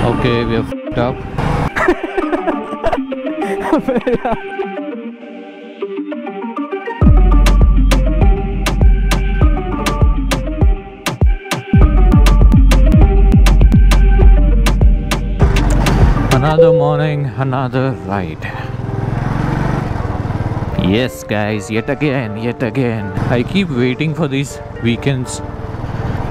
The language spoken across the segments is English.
Okay, we have f***ed up. Another morning, another ride. Yes guys, yet again. I keep waiting for these weekends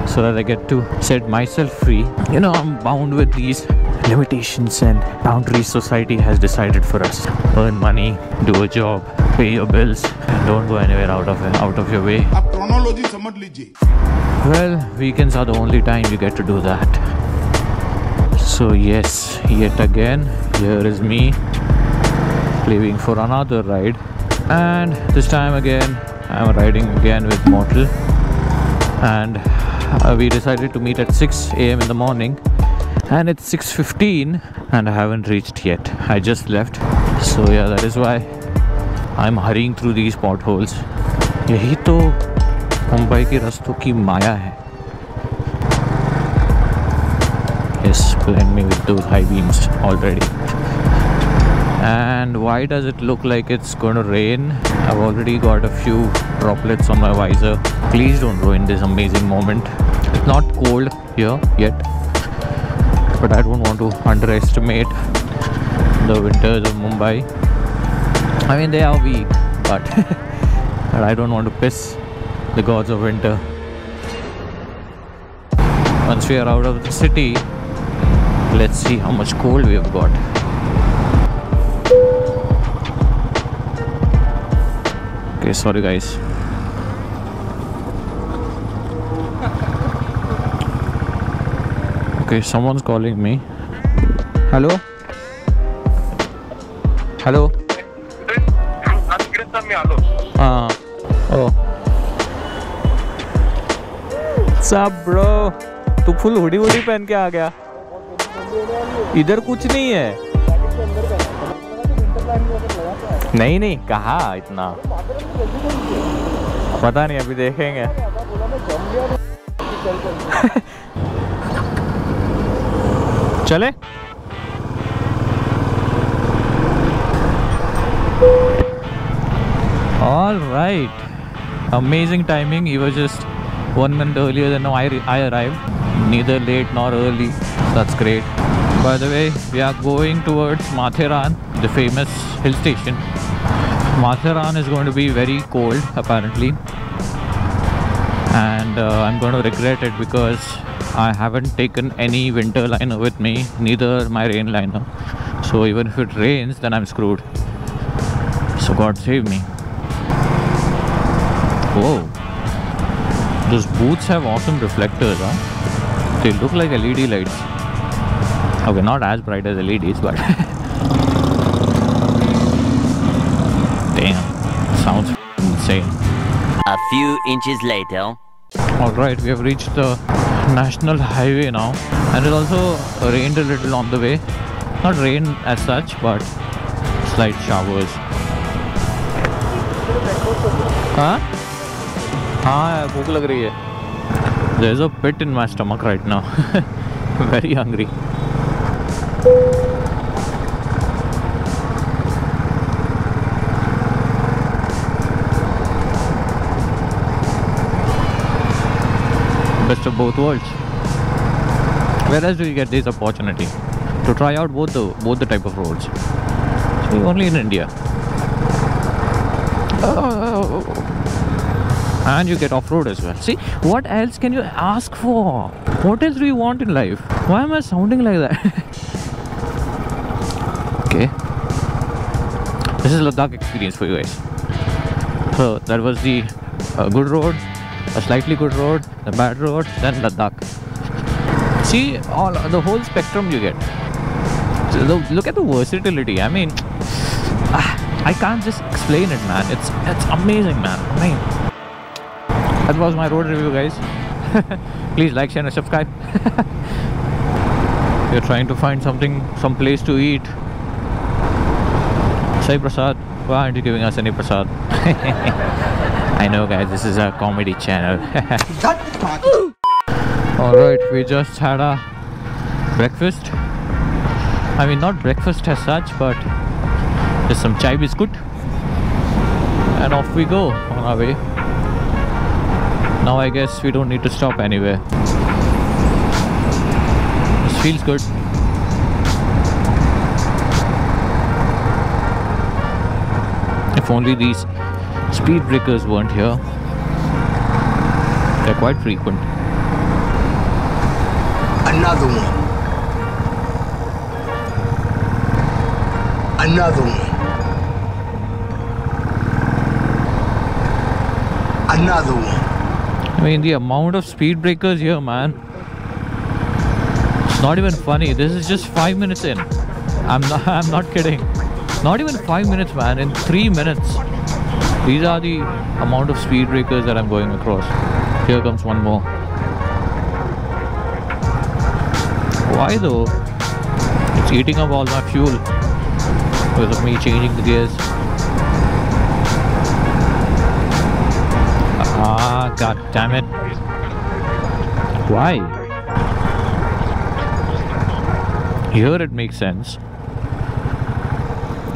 so that I get to set myself free. You know, I'm bound with these limitations and boundaries society has decided for us. Earn money, do a job, pay your bills, and don't go anywhere out of your way. Well, weekends are the only time you get to do that. So yes, yet again, here is me leaving for another ride, and this time again I'm riding again with Mortal, and we decided to meet at 6 AM in the morning, and it's 6:15 and I haven't reached yet. I just left, so yeah, that is why I'm hurrying through these potholes. यही तो मुंबई के रास्तों की माया है. Yes, blend me with those high beams already. And why does it look like it's going to rain? I've already got a few droplets on my visor. Please don't ruin this amazing moment. It's not cold here yet, but I don't want to underestimate the winters of Mumbai. I mean, they are weak, but but I don't want to piss the gods of winter. Once we are out of the city, let's see how much cold we have got. Okay, sorry guys. Okay, someone's calling me. Hello? Hello? Oh. What's up bro? तू full hoodie woody पहन के आ गया. इधर कुछ नहीं है. नहीं कहा इतना, पता नहीं, अभी देखेंगे. चले. All right, amazing timing. He was just 1 minute earlier than I arrived. Neither late nor early. That's great. By the way, we are going towards Matheran, the famous hill station. Matheran is going to be very cold apparently, and I'm going to regret it because I haven't taken any winter liner with me, neither my rain liner. So even if it rains, then I'm screwed. So God save me. Whoa, those boots have awesome reflectors, huh? They look like LED lights. Okay, not as bright as LEDs, but damn, sounds insane. A few inches later. Alright, we have reached the national highway now, and it also rained a little on the way. Not rain as such, but slight showers. Huh? हाँ, भूख लग रही है. There's a pit in my stomach right now. Very hungry. Best of both worlds. Where else do you get this opportunity to try out both the type of roads? See, only in India. And you get off-road as well. See, what else can you ask for? What else do you want in life? Why am I sounding like that? Okay, this is Ladakh experience for you guys. So that was the good road, a slightly good road, the bad road, then Ladakh. See, the whole spectrum you get. So look at the versatility. I mean, I can't just explain it, man. It's amazing, man. I mean, that was my road review, guys. Please like, share and subscribe. We're trying to find some place to eat. Sai Prasad, why aren't you giving us any Prasad? I know guys, this is a comedy channel. Alright, we just had a breakfast I mean, not breakfast as such, but just some chai biscuit. And off we go on our way. Now I guess we don't need to stop anywhere. This feels good. If only these speed breakers weren't here. They're quite frequent. Another one. Another one. Another one. I mean, the amount of speed breakers here, man. It's not even funny. This is just 5 minutes in. I'm not kidding. Not even 5 minutes, man. In 3 minutes. These are the amount of speed breakers that I'm going across. Here comes one more. Why though? It's eating up all my fuel because of me changing the gears. Ah, god damn it. Why? Here it makes sense.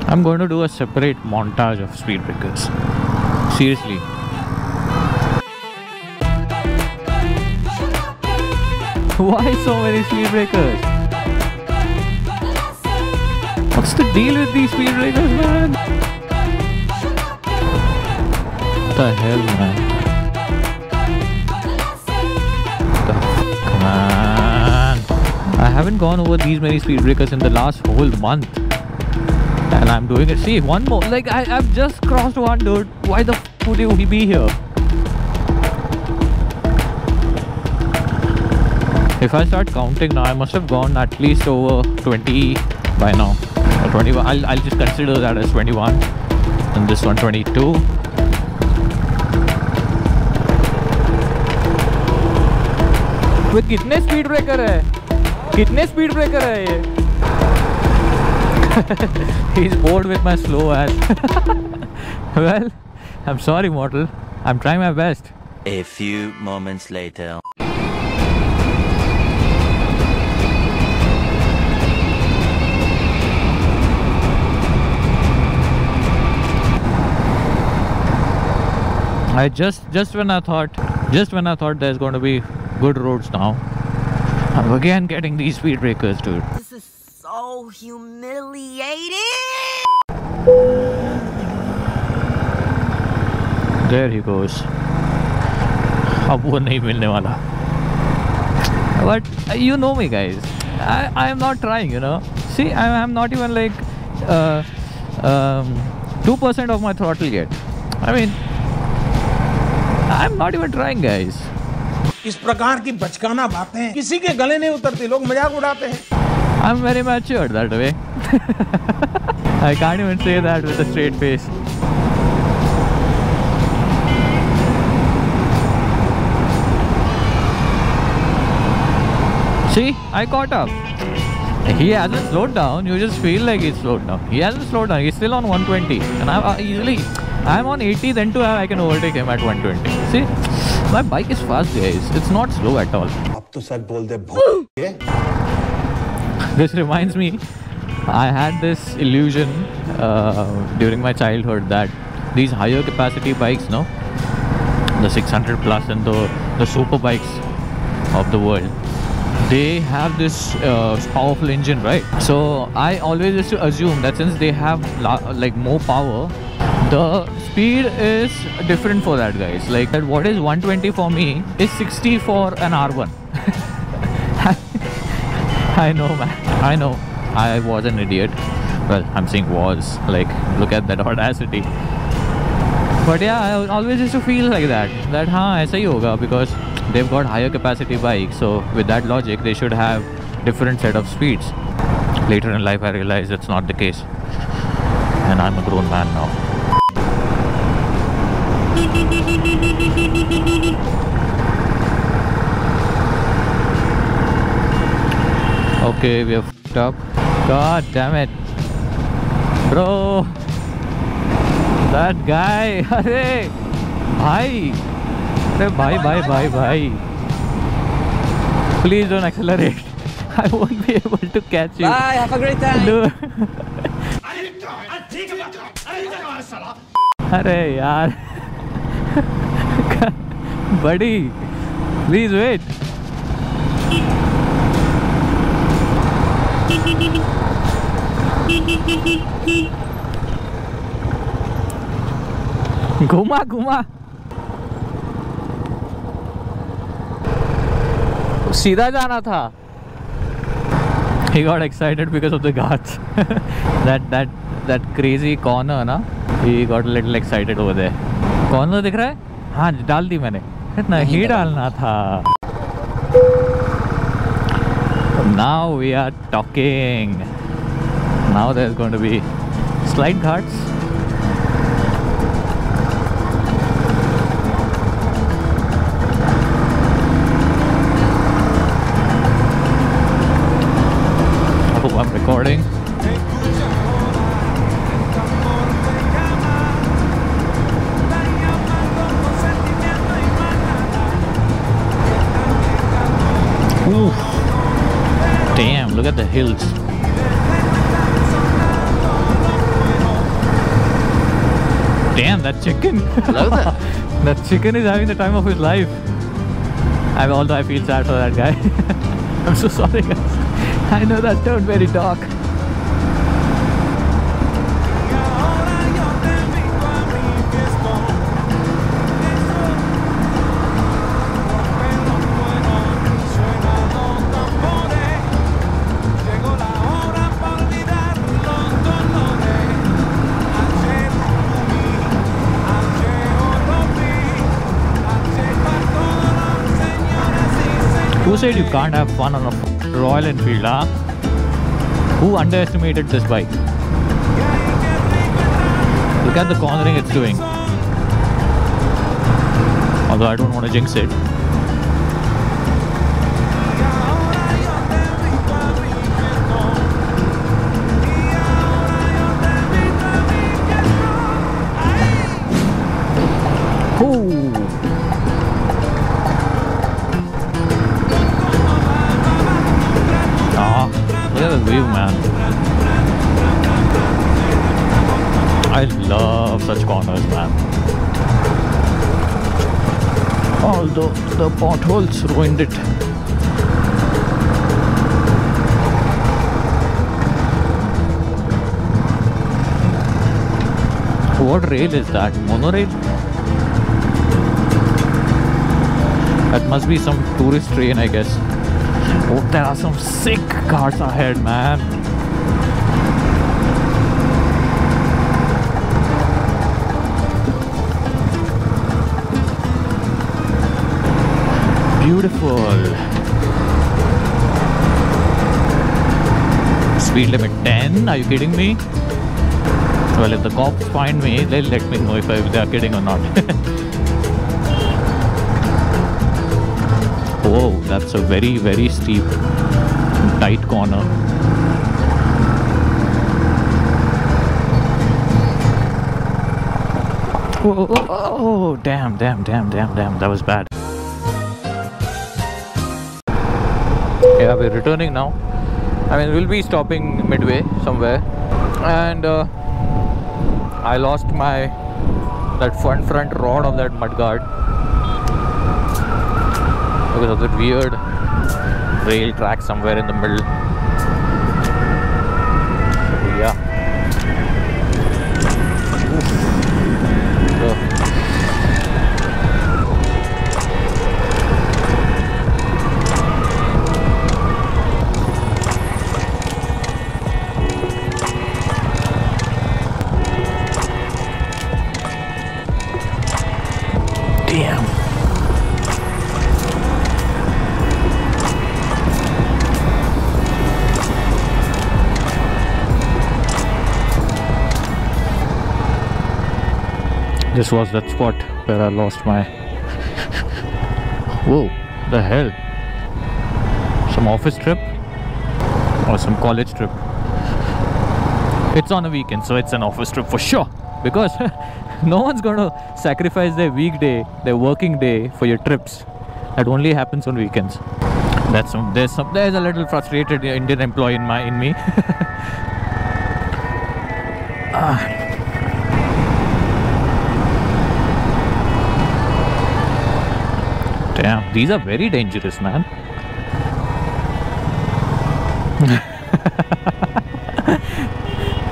I'm going to do a separate montage of speed breakers. Seriously. Why so many speed breakers? What's the deal with these speed breakers, man? What the hell, man? What the fuck, man? I haven't gone over these many speed breakers in the last whole month. And I'm doing it. See, one more. Like, I've just crossed one, dude. Why the f would he be here? If I start counting now, I must have gone at least over 20 by now. Or 21. I'll just consider that as 21. And this one 22. With कितने speed breaker है? कितने speed breaker है ये? He's bored with my slow ass. Well, I'm sorry, mortal. I'm trying my best. A few moments later. Just when I thought there's going to be good roads now, I'm again getting these speed breakers, dude. This is so humiliating. There he goes. अब वो नहीं मिलने वाला. But you know me, guys. I am not trying, you know. See, I'm not even like 2% of my throttle yet. I mean, I'm not even trying, guys. इस प्रकार की बचकाना बातें किसी के गले नहीं उतरती, लोग मजाक उड़ाते हैं. I'm very matured that way. I can't even say that with a straight face. See, I caught up. He hasn't slowed down. You just feel like he's slowed down. He hasn't slowed down. He's still on 120, and I'm on 80. Then too, I can overtake him at 120. See, my bike is fast, guys. It's not slow at all. अब तो सच बोल दे. This reminds me, I had this illusion during my childhood that these higher capacity bikes, no, the 600 plus and the super bikes of the world, they have this powerful engine, right? So I always used to assume that since they have like more power, the speed is different for that, guys. Like that, what is 120 for me is 60 for an R1. I know, man. I know. I was an idiot. Well, I'm saying was. Like, look at that audacity. But yeah, I always used to feel like that. That, aisa hi hoga, because they've got higher capacity bikes. So with that logic, they should have different set of speeds. Later in life, I realized it's not the case. And I'm a grown man now. Okay, we have f***ed up. God damn it. Bro. That guy. Arey. Bhai. Arey, bhai. Please don't accelerate. I won't be able to catch you. Bye, have a great time. No. अरे यार buddy, please wait. घुमा घुमा सीधा जाना था. He got excited because of the guards. that crazy corner ना, he got a little excited over there. Corner दिख रहा है? हाँ डाल दी मैंने. नहीं डालना था. Now we are talking. Now there's going to be slight guards. Oh, I'm recording. Ooh. Damn, look at the hills. Damn, that chicken. Love that. That chicken is having the time of his life. Although I feel sad for that guy. I'm so sorry guys. I know that turned very dark. Who said you can't have fun on a Royal Enfield, huh? Who underestimated this bike? Look at the cornering it's doing. Although I don't want to jinx it. Ooh. Look at the view, man. I love such corners, man. Although the potholes ruined it. What rail is that? Monorail? That must be some tourist train, I guess. Oh, there are some sick cars ahead, man. Beautiful. Speed limit 10? Are you kidding me? Well, if the cops find me, they'll let me know if they are kidding or not. Whoa, that's a very, very steep, tight corner. Oh, damn, that was bad. Yeah, we're returning now. I mean, we'll be stopping midway somewhere. And I lost that front rod of that mudguard. Because of that weird rail track somewhere in the middle. So, yeah. Damn. This was that spot where I lost my... Whoa, the hell? Some office trip? Or some college trip? It's on a weekend, so it's an office trip for sure. Because no one's gonna sacrifice their weekday, their working day for your trips. That only happens on weekends. There's a little frustrated Indian employee in me. Damn, these are very dangerous, man.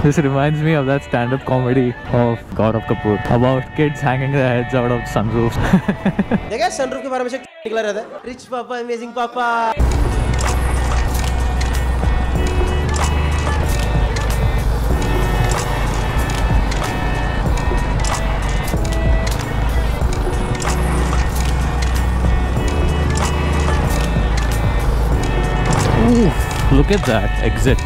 This reminds me of that stand-up comedy of Gaurav Kapoor about kids hanging their heads out of sunroofs. देखा sunroof के बारे में से निकला रहता है rich पापा amazing पापा Look at that exit.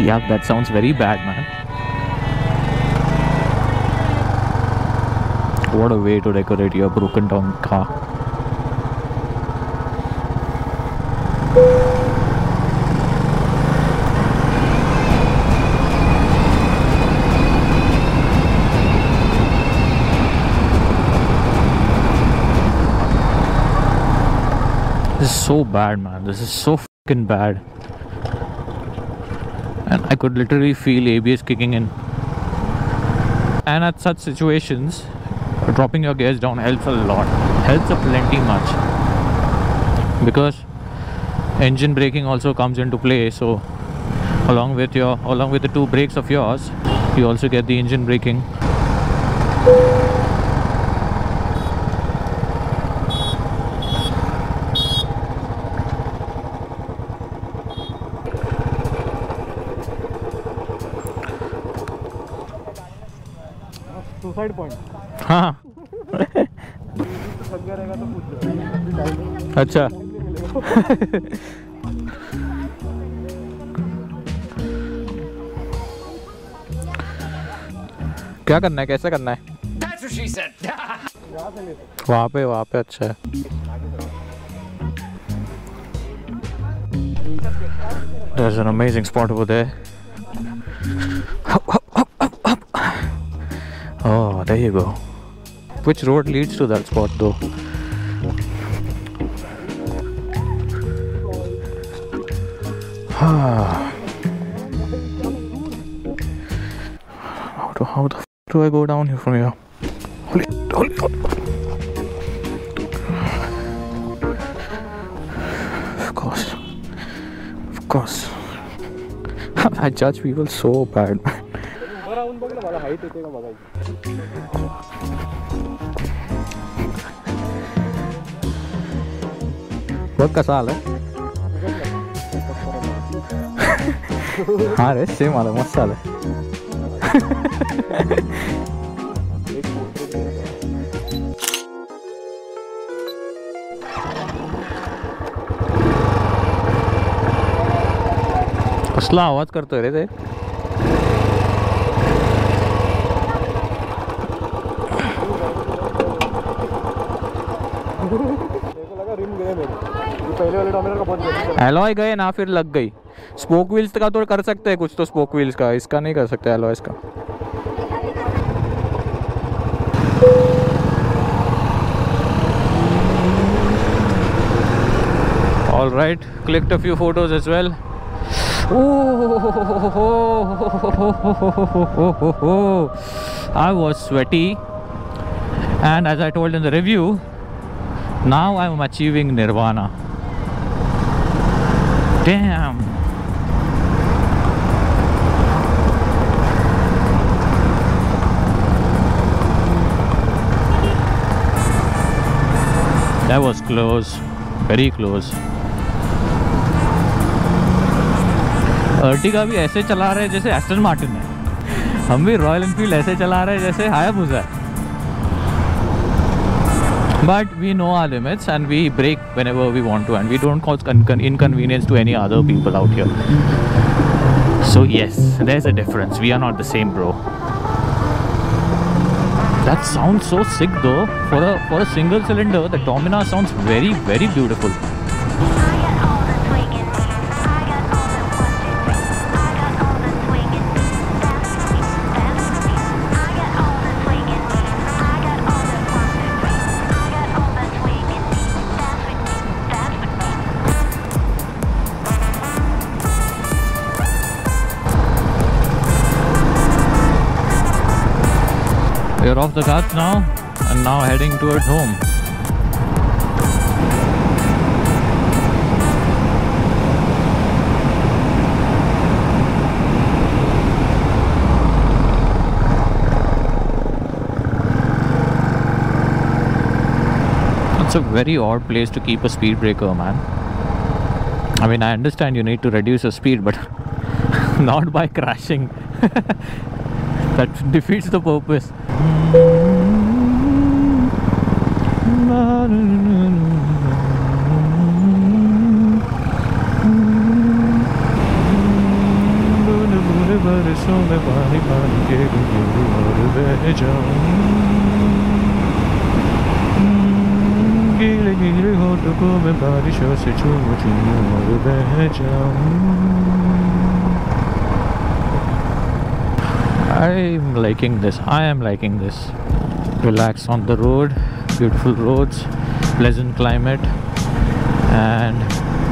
Yeah, that sounds very bad, man. What a way to decorate your broken down car. This is so bad, man. This is so fucking bad. And I could literally feel ABS kicking in. And at such situations, dropping your gears down helps a lot. Helps a plenty much. Because engine braking also comes into play. So along with the two brakes of yours, you also get the engine braking. Suicide point हाँ अच्छा क्या करना है कैसे करना है वहाँ पे अच्छा है There's an amazing spot over there. Oh, there you go. Which road leads to that spot though? How the f do I go down here from here? Holy. Of course. I judge people so bad. बहुत कसाल है हाँ रे same वाला मस्त साल है असला आवाज करतोय रे ते एलॉय गए ना फिर लग गई स्पोक व्हील्स का तो कर सकते हैं कुछ तो स्पोक व्हील्स का इसका नहीं कर सकते एलॉयस का All right, clicked a few photos as well. I was sweaty, and as I told in the review, now I'm achieving nirvana. Damn. That was close, very close. Ertiga भी ऐसे चला रहे हैं जैसे एस्टन मार्टिन है हम भी royal Enfield ऐसे चला रहे हैं जैसे हायाबुसा है But we know our limits and we brake whenever we want to, and we don't cause inconvenience to any other people out here. So yes, there's a difference. We are not the same, bro. That sounds so sick though. For a single cylinder, the Dominar sounds very, very beautiful. We're off the Ghats now and now heading towards home. It's a very odd place to keep a speed breaker, man. I mean, I understand you need to reduce your speed, but not by crashing. That defeats the purpose. I'm liking this. I am liking this. Relax on the road, beautiful roads, pleasant climate, and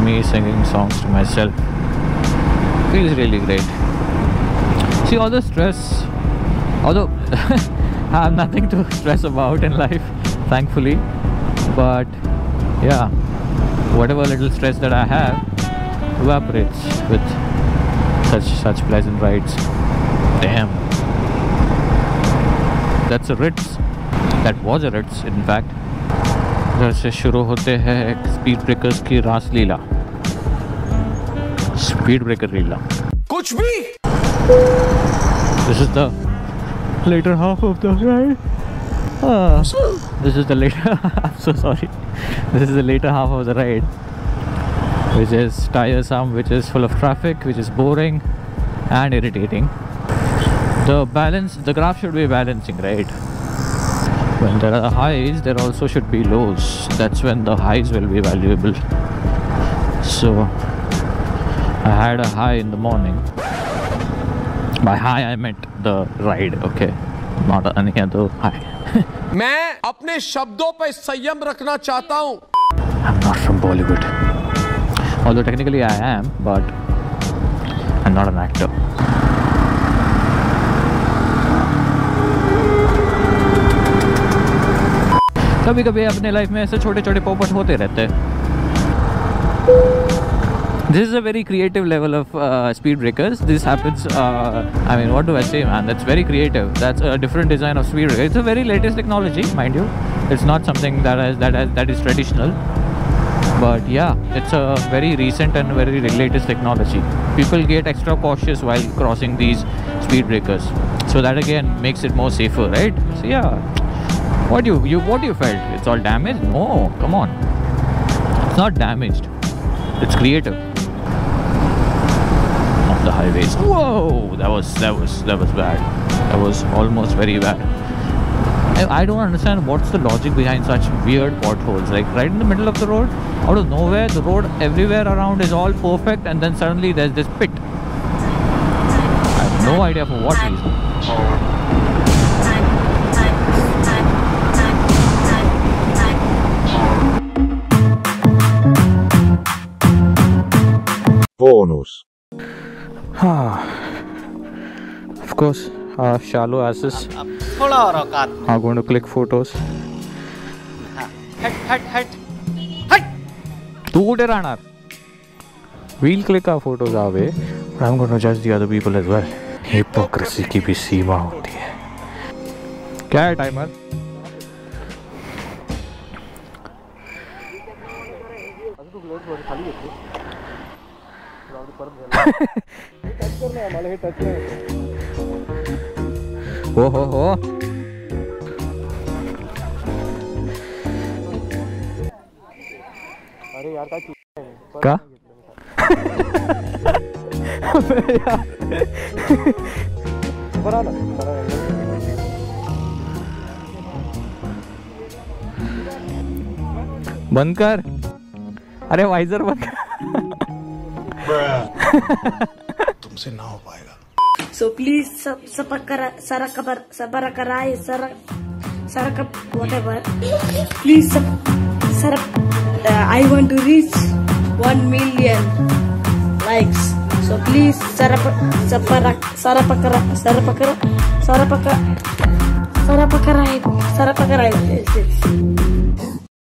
me singing songs to myself. Feels really great. See, all the stress, although I have nothing to stress about in life, thankfully, but yeah, whatever little stress that I have evaporates with such pleasant rides. Damn. That's a Ritz. That was a Ritz, in fact. इधर से शुरू होते हैं speed breakers की रासलीला. Speed breaker लीला. कुछ भी. This is the later half of the ride. This is the later. I'm so sorry. This is the later half of the ride, which is tiresome, which is full of traffic, which is boring and irritating. The graph should be balancing, right? When there are highs, there also should be lows. That's when the highs will be valuable. So I had a high in the morning. By high I meant the ride, okay, not any other high. मैं अपने शब्दों पर संयम रखना चाहता हूँ. I'm not from Bollywood, although technically I am, but I'm not an actor. कभी कभी अपने लाइफ में ऐसे छोटे छोटे पॉपअप होते रहते हैं. This is a very creative level of speed breakers. This happens, I mean, what do I say, man? That's very creative. That's a different design of speed breaker. It's a very latest technology, mind you. It's not something that is traditional. But yeah, it's a very recent and very latest technology. People get extra cautious while crossing these speed breakers. So that again makes it more safer, right? So yeah. What you felt? It's all damaged? No, come on. It's not damaged. It's creative. Off the highways. Whoa! That was bad. That was almost very bad. I don't understand what's the logic behind such weird potholes. Like right in the middle of the road, out of nowhere, the road everywhere around is all perfect, and then suddenly there's this pit. I have no idea for what reason. Bonus. Of course, shallow asses are going to click photos. We'll click our photos our way, but I'm going to judge the other people as well. Hypocrisy की भी सीमा होती है. क्या है timer? हो का बंद कर, अरे वाइजर बंद कर। तुमसे ना हो पाएगा। So please whatever. Please I want to reach 1 million likes. So please sarapakara.